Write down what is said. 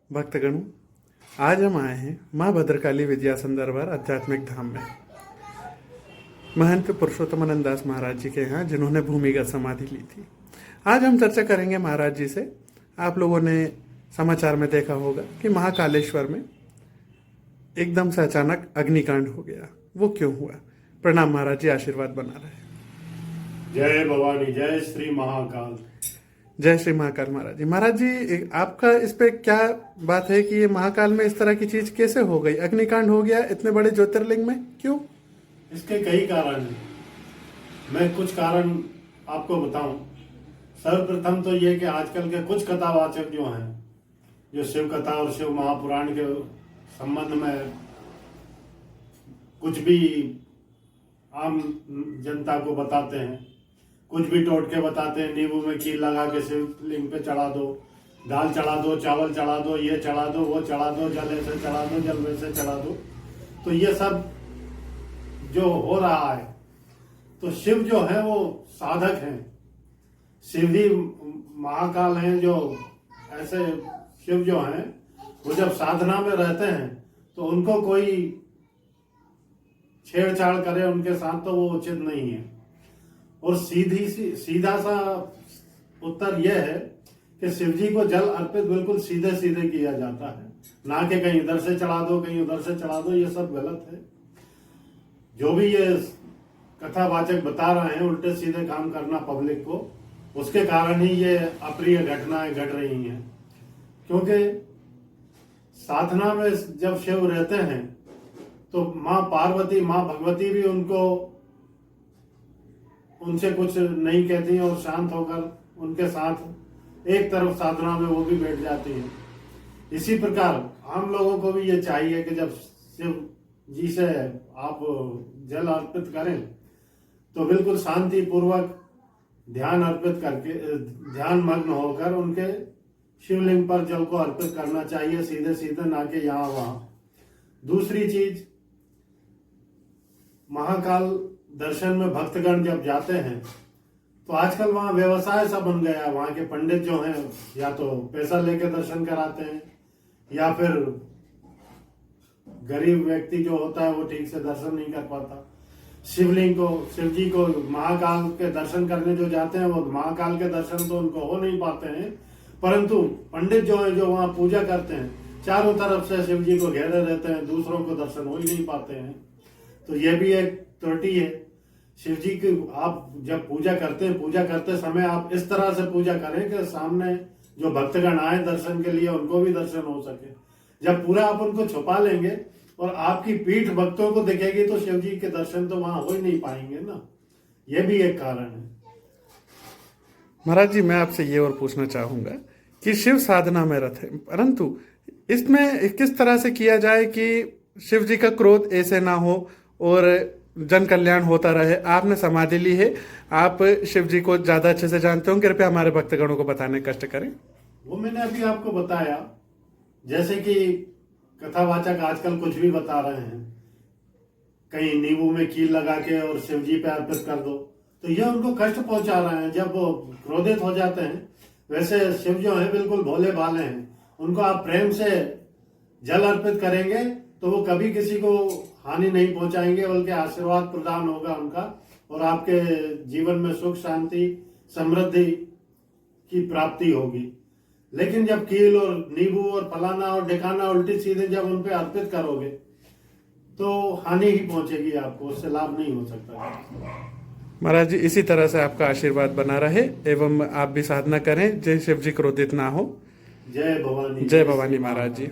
भक्तगणों, आज हम आए हैं माँ भद्रकाली विद्या संदरबार आध्यात्मिक धाम में महंत पुरुषोत्तमानंद दास महाराज जी के यहाँ, जिन्होंने भूमिगत समाधि ली थी। आज हम चर्चा करेंगे महाराज जी से। आप लोगों ने समाचार में देखा होगा कि महाकालेश्वर में एकदम से अचानक अग्निकांड हो गया। वो क्यों हुआ? प्रणाम महाराज जी, आशीर्वाद बना रहे। जय भवानी, जय श्री महाकाल। जय श्री महाकाल। महाराज जी, आपका इस पे क्या बात है कि ये महाकाल में इस तरह की चीज कैसे हो गई? अग्निकांड हो गया इतने बड़े ज्योतिर्लिंग में, क्यों? इसके कई कारण हैं। मैं कुछ कारण आपको बताऊं। सर्वप्रथम तो ये कि आजकल के कुछ कथावाचक जो हैं, जो शिव कथा और शिव महापुराण के संबंध में कुछ भी आम जनता को बताते हैं, कुछ भी टोटके बताते हैं। नींबू में कील लगा के शिवलिंग पे चढ़ा दो, दाल चढ़ा दो, चावल चढ़ा दो, ये चढ़ा दो, वो चढ़ा दो, जल ऐसे चढ़ा दो, जल वैसे चढ़ा दो। तो ये सब जो हो रहा है, तो शिव जो है वो साधक हैं। शिव ही महाकाल हैं। जो ऐसे शिव जो हैं वो जब साधना में रहते हैं तो उनको कोई छेड़छाड़ करे उनके साथ तो वो उचित नहीं है। और सीधा सा उत्तर यह है कि शिव जी को जल अर्पित बिल्कुल सीधे सीधे किया जाता है, ना कि कहीं इधर से चढ़ा दो, कहीं उधर से चढ़ा दो। ये सब गलत है। जो भी ये कथावाचक बता रहे हैं उल्टे सीधे काम करना पब्लिक को, उसके कारण ही ये अप्रिय घटनाएं घट रही हैं। क्योंकि साधना में जब शिव रहते हैं तो माँ पार्वती, माँ भगवती भी उनसे कुछ नहीं कहती हैं और शांत होकर उनके साथ एक तरफ साधना में वो भी बैठ जाती हैं। इसी प्रकार हम लोगों को भी ये चाहिए कि जब शिव जी से आप जल अर्पित करें तो बिल्कुल शांति पूर्वक ध्यान अर्पित करके, ध्यान मग्न होकर उनके शिवलिंग पर जल को अर्पित करना चाहिए, सीधे सीधे, ना कि यहाँ वहां। दूसरी चीज, महाकाल दर्शन में भक्तगण जब जाते हैं तो आजकल वहां व्यवसाय सा बन गया है। वहां के पंडित जो हैं या तो पैसा लेके दर्शन कराते हैं, या फिर गरीब व्यक्ति जो होता है वो ठीक से दर्शन नहीं कर पाता। शिवलिंग को, शिव जी को महाकाल के दर्शन करने जो जाते हैं वो महाकाल के दर्शन तो उनको हो नहीं पाते हैं, परंतु पंडित जो है, जो वहां पूजा करते हैं, चारों तरफ से शिव जी को घेरे रहते हैं, दूसरों को दर्शन हो ही नहीं पाते हैं। तो ये भी एक त्रुटि है। शिव जी की आप जब पूजा करते हैं, पूजा करते समय आप इस तरह से पूजा करें कि सामने जो भक्तगण आए दर्शन के लिए उनको भी दर्शन हो सके। जब पूरा आप उनको छुपा लेंगे और आपकी पीठ भक्तों को दिखेगी तो शिव जी के दर्शन तो वहां हो ही नहीं पाएंगे ना। ये भी एक कारण है। महाराज जी, मैं आपसे ये और पूछना चाहूंगा कि शिव साधना में रत है, परंतु इसमें किस तरह से किया जाए कि शिव जी का क्रोध ऐसे ना हो और जन कल्याण होता रहे। आपने समाधि ली है, आप शिव जी को ज्यादा अच्छे से जानते हो, कृपया हमारे भक्तगणों को बताने कष्ट करें। वो मैंने अभी आपको बताया, जैसे कि कथावाचक आजकल कुछ भी बता रहे हैं, कहीं नींबू में कील लगा के और शिव जी पे अर्पित कर दो, तो ये उनको कष्ट पहुंचा रहे हैं। जब वो क्रोधित हो जाते हैं, वैसे शिव जो है बिल्कुल भोले भाले हैं। उनको आप प्रेम से जल अर्पित करेंगे तो वो कभी किसी को हानि नहीं पहुंचाएंगे, बल्कि आशीर्वाद प्रदान होगा उनका, और आपके जीवन में सुख, शांति, समृद्धि की प्राप्ति होगी। लेकिन जब कील और नींबू और फलाना और ढिकाना उल्टी सीधे जब उन पे अर्पित करोगे तो हानि ही पहुंचेगी आपको, उससे लाभ नहीं हो सकता। महाराज जी, इसी तरह से आपका आशीर्वाद बना रहे एवं आप भी साधना करें, जय शिव जी क्रोधित ना हो। जय भवानी। जय भवानी महाराज जी।